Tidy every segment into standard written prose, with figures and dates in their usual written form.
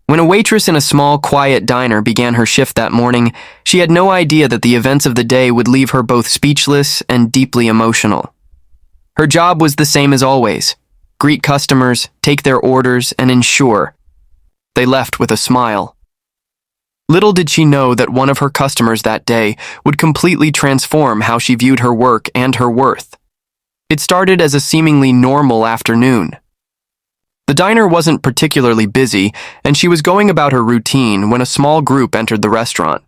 When a waitress in a small, quiet diner began her shift that morning, she had no idea that the events of the day would leave her both speechless and deeply emotional. Her job was the same as always: greet customers, take their orders, and ensure they left with a smile. Little did she know that one of her customers that day would completely transform how she viewed her work and her worth. It started as a seemingly normal afternoon. The diner wasn't particularly busy, and she was going about her routine when a small group entered the restaurant.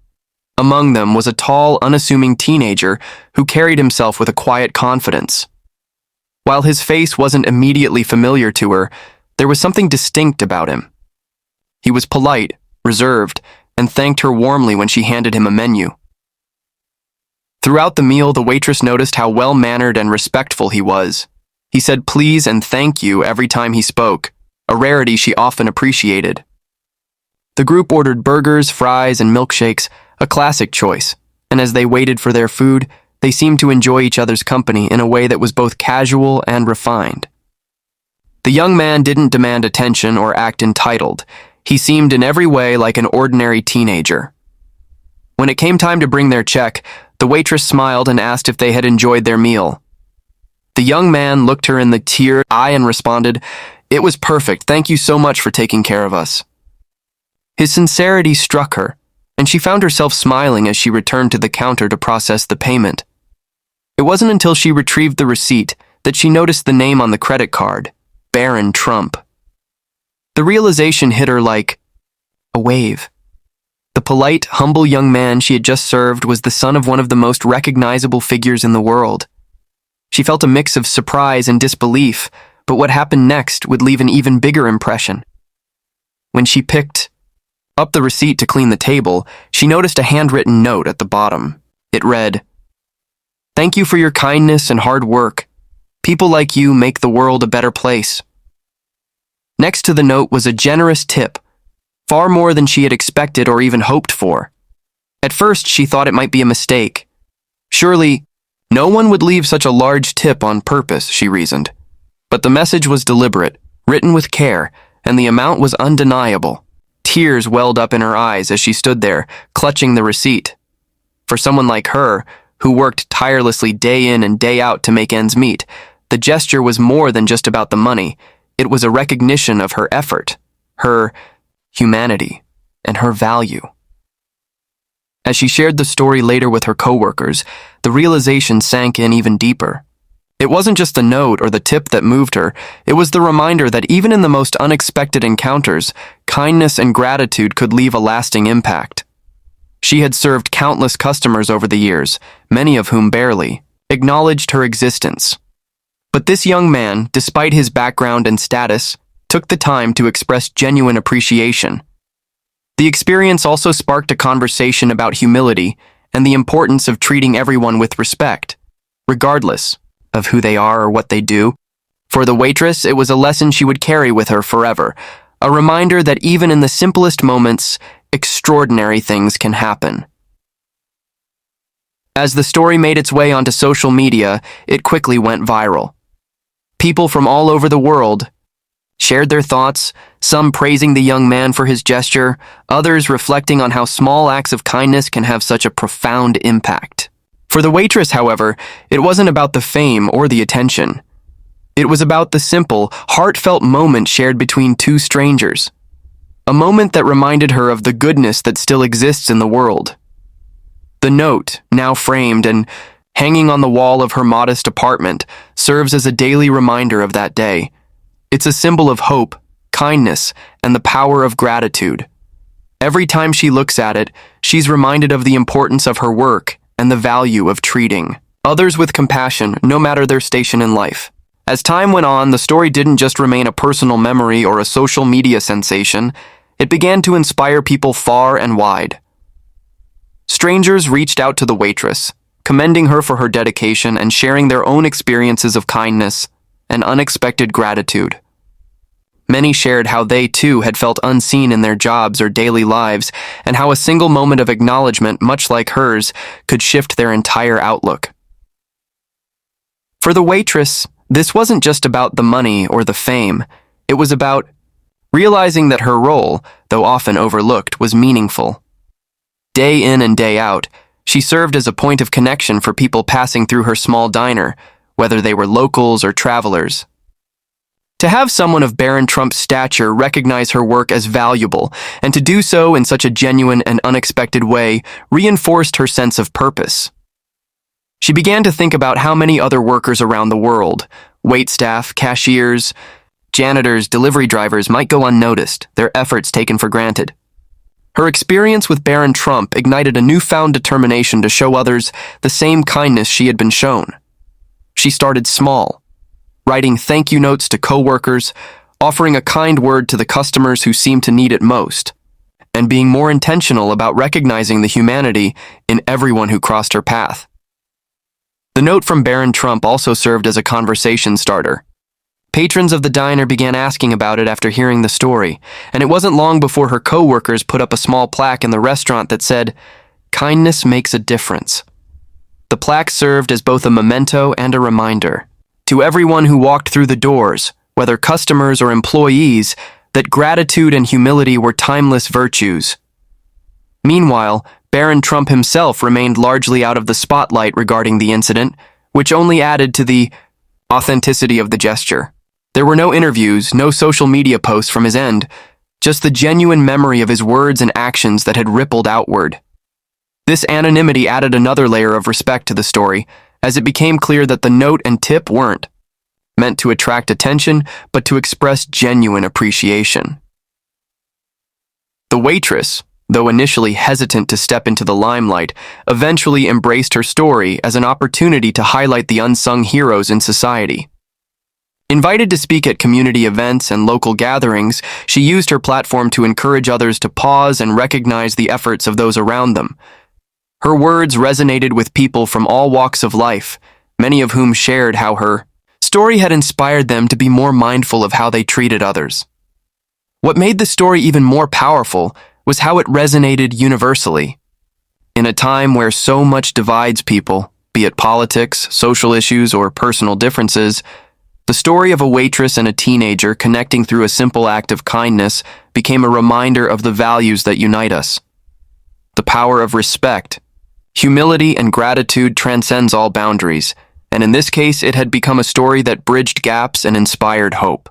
Among them was a tall, unassuming teenager who carried himself with a quiet confidence. While his face wasn't immediately familiar to her, there was something distinct about him. He was polite, reserved, and thanked her warmly when she handed him a menu. Throughout the meal, the waitress noticed how well-mannered and respectful he was. He said please and thank you every time he spoke, a rarity she often appreciated. The group ordered burgers, fries, and milkshakes, a classic choice, and as they waited for their food, they seemed to enjoy each other's company in a way that was both casual and refined. The young man didn't demand attention or act entitled. He seemed in every way like an ordinary teenager. When it came time to bring their check, the waitress smiled and asked if they had enjoyed their meal. The young man looked her in the tear eye and responded, "It was perfect. Thank you so much for taking care of us." His sincerity struck her, and she found herself smiling as she returned to the counter to process the payment. It wasn't until she retrieved the receipt that she noticed the name on the credit card, Barron Trump. The realization hit her like a wave. The polite, humble young man she had just served was the son of one of the most recognizable figures in the world. She felt a mix of surprise and disbelief, but what happened next would leave an even bigger impression. When she picked up the receipt to clean the table, she noticed a handwritten note at the bottom. It read, "Thank you for your kindness and hard work. People like you make the world a better place." Next to the note was a generous tip, far more than she had expected or even hoped for. At first, she thought it might be a mistake. Surely, no one would leave such a large tip on purpose, she reasoned. But the message was deliberate, written with care, and the amount was undeniable. Tears welled up in her eyes as she stood there, clutching the receipt. For someone like her, who worked tirelessly day in and day out to make ends meet, the gesture was more than just about the money. It was a recognition of her effort, her humanity, and her value. As she shared the story later with her coworkers, the realization sank in even deeper. It wasn't just the note or the tip that moved her, it was the reminder that even in the most unexpected encounters, kindness and gratitude could leave a lasting impact. She had served countless customers over the years, many of whom barely acknowledged her existence. But this young man, despite his background and status, took the time to express genuine appreciation. The experience also sparked a conversation about humility and the importance of treating everyone with respect, regardless of who they are or what they do. For the waitress, it was a lesson she would carry with her forever, a reminder that even in the simplest moments, extraordinary things can happen. As the story made its way onto social media, it quickly went viral. People from all over the world shared their thoughts, some praising the young man for his gesture, others reflecting on how small acts of kindness can have such a profound impact. For the waitress, however, it wasn't about the fame or the attention. It was about the simple, heartfelt moment shared between two strangers. A moment that reminded her of the goodness that still exists in the world. The note, now framed and hanging on the wall of her modest apartment, serves as a daily reminder of that day. It's a symbol of hope, kindness, and the power of gratitude. Every time she looks at it, she's reminded of the importance of her work and the value of treating others with compassion, no matter their station in life. As time went on, the story didn't just remain a personal memory or a social media sensation. It began to inspire people far and wide. Strangers reached out to the waitress, commending her for her dedication and sharing their own experiences of kindness and unexpected gratitude. Many shared how they, too, had felt unseen in their jobs or daily lives, and how a single moment of acknowledgement, much like hers, could shift their entire outlook. For the waitress, this wasn't just about the money or the fame. It was about realizing that her role, though often overlooked, was meaningful. Day in and day out, she served as a point of connection for people passing through her small diner, whether they were locals or travelers. To have someone of Barron Trump's stature recognize her work as valuable, and to do so in such a genuine and unexpected way, reinforced her sense of purpose. She began to think about how many other workers around the world, waitstaff, cashiers, janitors, delivery drivers, might go unnoticed, their efforts taken for granted. Her experience with Barron Trump ignited a newfound determination to show others the same kindness she had been shown. She started small, writing thank you notes to coworkers, offering a kind word to the customers who seemed to need it most, and being more intentional about recognizing the humanity in everyone who crossed her path. The note from Barron Trump also served as a conversation starter. Patrons of the diner began asking about it after hearing the story, and it wasn't long before her coworkers put up a small plaque in the restaurant that said, "Kindness makes a difference." The plaque served as both a memento and a reminder to everyone who walked through the doors, whether customers or employees, that gratitude and humility were timeless virtues. Meanwhile, Barron Trump himself remained largely out of the spotlight regarding the incident, which only added to the authenticity of the gesture. There were no interviews, no social media posts from his end, just the genuine memory of his words and actions that had rippled outward. This anonymity added another layer of respect to the story, as it became clear that the note and tip weren't meant to attract attention, but to express genuine appreciation. The waitress, though initially hesitant to step into the limelight, eventually embraced her story as an opportunity to highlight the unsung heroes in society. Invited to speak at community events and local gatherings, she used her platform to encourage others to pause and recognize the efforts of those around them. Her words resonated with people from all walks of life, many of whom shared how her story had inspired them to be more mindful of how they treated others. What made the story even more powerful was how it resonated universally. In a time where so much divides people, be it politics, social issues, or personal differences, the story of a waitress and a teenager connecting through a simple act of kindness became a reminder of the values that unite us. The power of respect, humility, and gratitude transcends all boundaries, and in this case, it had become a story that bridged gaps and inspired hope.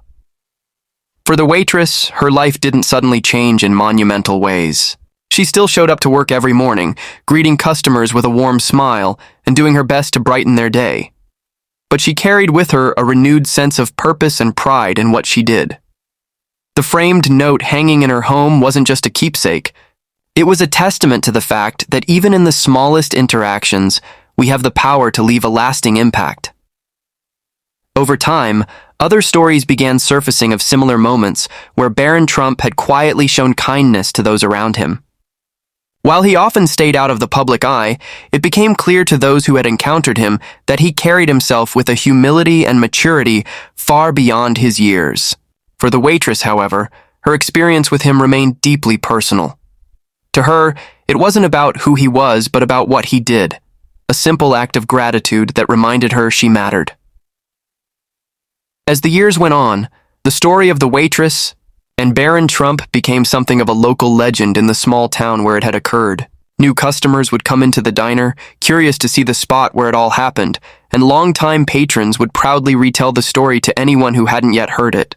For the waitress, her life didn't suddenly change in monumental ways. She still showed up to work every morning, greeting customers with a warm smile and doing her best to brighten their day. But she carried with her a renewed sense of purpose and pride in what she did. The framed note hanging in her home wasn't just a keepsake. It was a testament to the fact that even in the smallest interactions, we have the power to leave a lasting impact. Over time, other stories began surfacing of similar moments where Barron Trump had quietly shown kindness to those around him. While he often stayed out of the public eye, it became clear to those who had encountered him that he carried himself with a humility and maturity far beyond his years. For the waitress, however, her experience with him remained deeply personal. To her, it wasn't about who he was, but about what he did, a simple act of gratitude that reminded her she mattered. As the years went on, the story of the waitress and Barron Trump became something of a local legend in the small town where it had occurred. New customers would come into the diner, curious to see the spot where it all happened, and longtime patrons would proudly retell the story to anyone who hadn't yet heard it.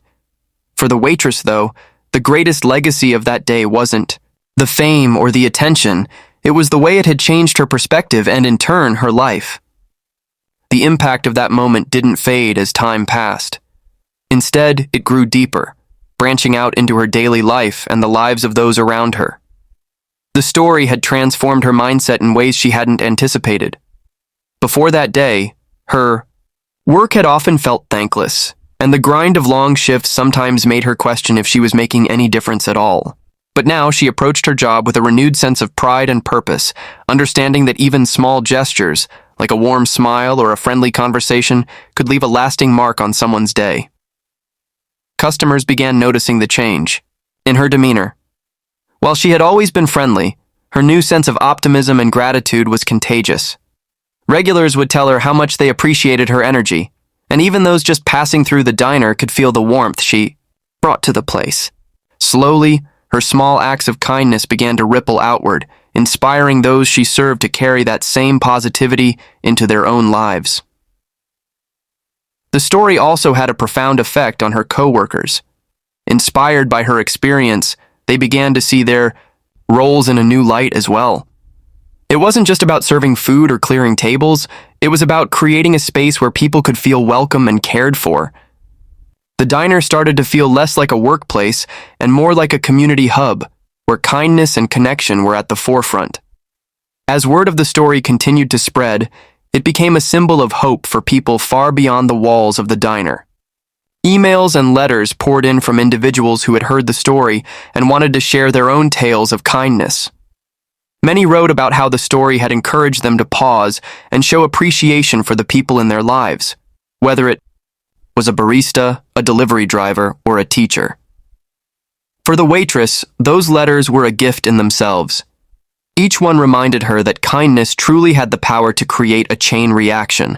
For the waitress, though, the greatest legacy of that day wasn't the fame or the attention. It was the way it had changed her perspective and, in turn, her life. The impact of that moment didn't fade as time passed. Instead, it grew deeper, branching out into her daily life and the lives of those around her. The story had transformed her mindset in ways she hadn't anticipated. Before that day, her work had often felt thankless, and the grind of long shifts sometimes made her question if she was making any difference at all. But now she approached her job with a renewed sense of pride and purpose, understanding that even small gestures, like a warm smile or a friendly conversation, could leave a lasting mark on someone's day. Customers began noticing the change in her demeanor. While she had always been friendly, her new sense of optimism and gratitude was contagious. Regulars would tell her how much they appreciated her energy, and even those just passing through the diner could feel the warmth she brought to the place. Slowly, her small acts of kindness began to ripple outward, inspiring those she served to carry that same positivity into their own lives. The story also had a profound effect on her coworkers. Inspired by her experience, they began to see their roles in a new light as well. It wasn't just about serving food or clearing tables, it was about creating a space where people could feel welcome and cared for. The diner started to feel less like a workplace and more like a community hub, where kindness and connection were at the forefront. As word of the story continued to spread, it became a symbol of hope for people far beyond the walls of the diner. Emails and letters poured in from individuals who had heard the story and wanted to share their own tales of kindness. Many wrote about how the story had encouraged them to pause and show appreciation for the people in their lives, whether it was a barista, a delivery driver, or a teacher. For the waitress, those letters were a gift in themselves. Each one reminded her that kindness truly had the power to create a chain reaction.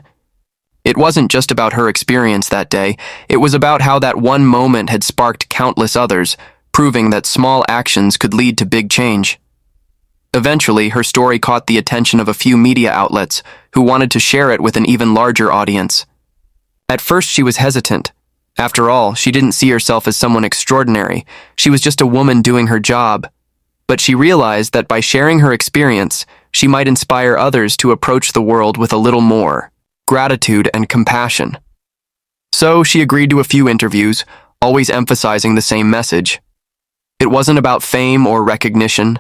It wasn't just about her experience that day, it was about how that one moment had sparked countless others, proving that small actions could lead to big change. Eventually, her story caught the attention of a few media outlets who wanted to share it with an even larger audience. At first, she was hesitant. After all, she didn't see herself as someone extraordinary. She was just a woman doing her job. But she realized that by sharing her experience, she might inspire others to approach the world with a little more gratitude and compassion. So she agreed to a few interviews, always emphasizing the same message. It wasn't about fame or recognition.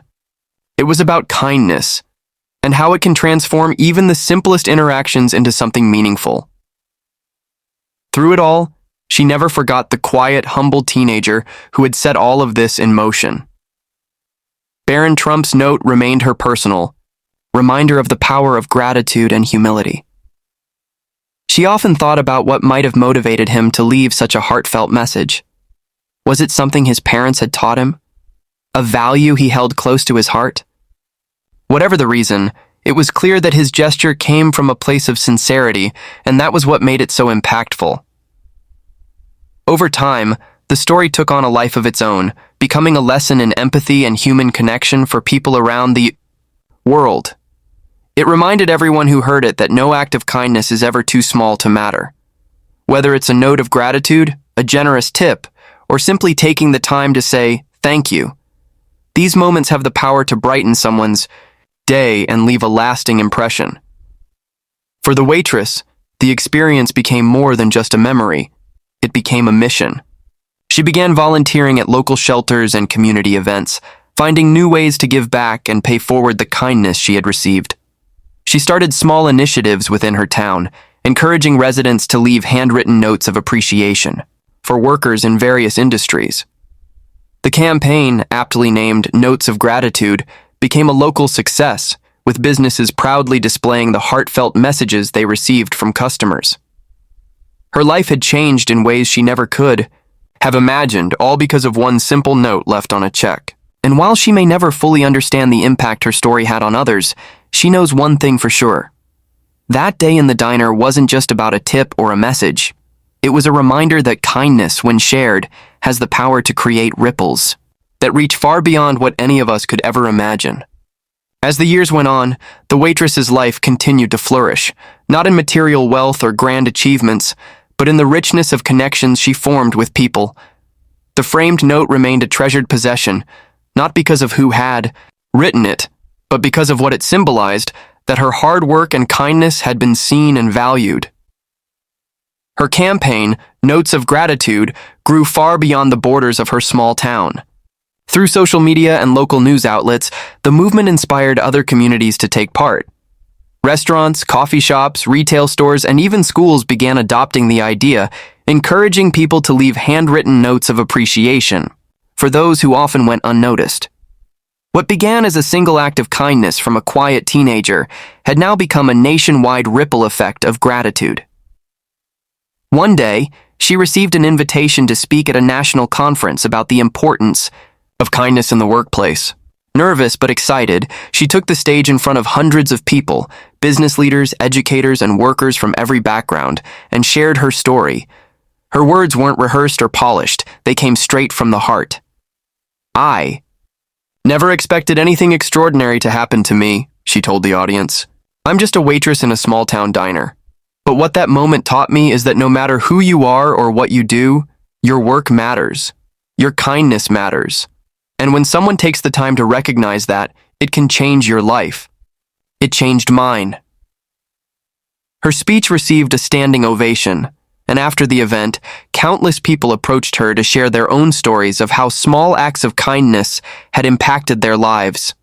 It was about kindness, and how it can transform even the simplest interactions into something meaningful. Through it all, she never forgot the quiet, humble teenager who had set all of this in motion. Barron Trump's note remained her personal reminder of the power of gratitude and humility. She often thought about what might have motivated him to leave such a heartfelt message. Was it something his parents had taught him? A value he held close to his heart? Whatever the reason, it was clear that his gesture came from a place of sincerity, and that was what made it so impactful. Over time, the story took on a life of its own, becoming a lesson in empathy and human connection for people around the world. It reminded everyone who heard it that no act of kindness is ever too small to matter. Whether it's a note of gratitude, a generous tip, or simply taking the time to say, "Thank you," these moments have the power to brighten someone's day and leave a lasting impression. For the waitress, the experience became more than just a memory. It became a mission. She began volunteering at local shelters and community events, finding new ways to give back and pay forward the kindness she had received. She started small initiatives within her town, encouraging residents to leave handwritten notes of appreciation for workers in various industries. The campaign, aptly named Notes of Gratitude, became a local success, with businesses proudly displaying the heartfelt messages they received from customers. Her life had changed in ways she never could have imagined, all because of one simple note left on a check. And while she may never fully understand the impact her story had on others, she knows one thing for sure. That day in the diner wasn't just about a tip or a message. It was a reminder that kindness, when shared, has the power to create ripples that reach far beyond what any of us could ever imagine. As the years went on, the waitress's life continued to flourish, not in material wealth or grand achievements, but in the richness of connections she formed with people. The framed note remained a treasured possession, not because of who had written it, but because of what it symbolized, that her hard work and kindness had been seen and valued. Her campaign, Notes of Gratitude, grew far beyond the borders of her small town. Through social media and local news outlets, the movement inspired other communities to take part. Restaurants, coffee shops, retail stores, and even schools began adopting the idea, encouraging people to leave handwritten notes of appreciation for those who often went unnoticed. What began as a single act of kindness from a quiet teenager had now become a nationwide ripple effect of gratitude. One day, she received an invitation to speak at a national conference about the importance of kindness in the workplace. Nervous but excited, she took the stage in front of hundreds of people, business leaders, educators, and workers from every background, and shared her story. Her words weren't rehearsed or polished, they came straight from the heart. I never expected anything extraordinary to happen to me, she told the audience. I'm just a waitress in a small-town diner. But what that moment taught me is that no matter who you are or what you do, your work matters. Your kindness matters. And when someone takes the time to recognize that, it can change your life. It changed mine. Her speech received a standing ovation, and after the event, countless people approached her to share their own stories of how small acts of kindness had impacted their lives.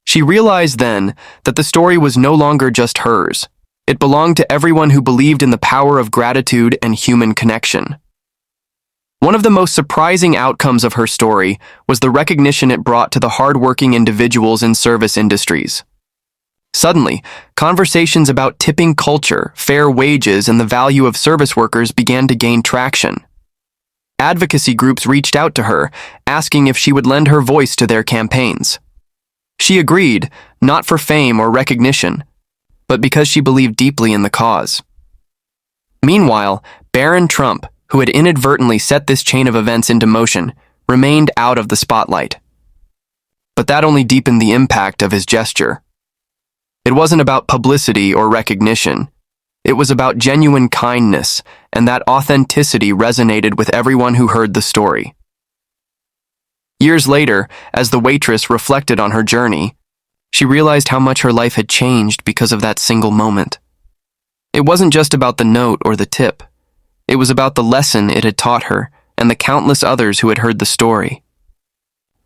She realized then that the story was no longer just hers. It belonged to everyone who believed in the power of gratitude and human connection. One of the most surprising outcomes of her story was the recognition it brought to the hardworking individuals in service industries. Suddenly, conversations about tipping culture, fair wages, and the value of service workers began to gain traction. Advocacy groups reached out to her, asking if she would lend her voice to their campaigns. She agreed, not for fame or recognition, but because she believed deeply in the cause. Meanwhile, Barron Trump, who had inadvertently set this chain of events into motion, remained out of the spotlight. But that only deepened the impact of his gesture. It wasn't about publicity or recognition. It was about genuine kindness, and that authenticity resonated with everyone who heard the story. Years later, as the waitress reflected on her journey, she realized how much her life had changed because of that single moment. It wasn't just about the note or the tip. It was about the lesson it had taught her and the countless others who had heard the story.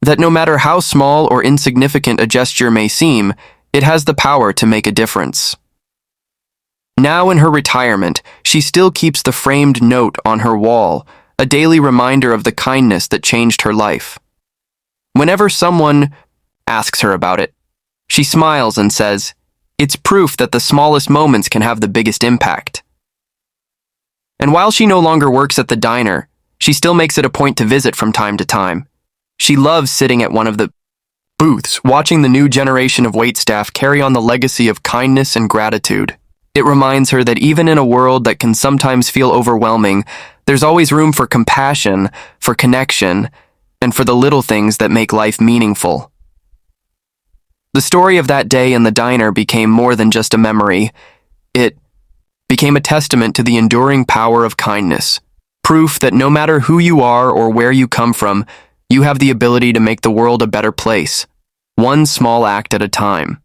That no matter how small or insignificant a gesture may seem, it has the power to make a difference. Now in her retirement, she still keeps the framed note on her wall, a daily reminder of the kindness that changed her life. Whenever someone asks her about it, she smiles and says, "It's proof that the smallest moments can have the biggest impact." And while she no longer works at the diner, she still makes it a point to visit from time to time. She loves sitting at one of the booths, watching the new generation of waitstaff carry on the legacy of kindness and gratitude. It reminds her that even in a world that can sometimes feel overwhelming, there's always room for compassion, for connection, and for the little things that make life meaningful. The story of that day in the diner became more than just a memory. It became a testament to the enduring power of kindness, proof that no matter who you are or where you come from, you have the ability to make the world a better place, one small act at a time.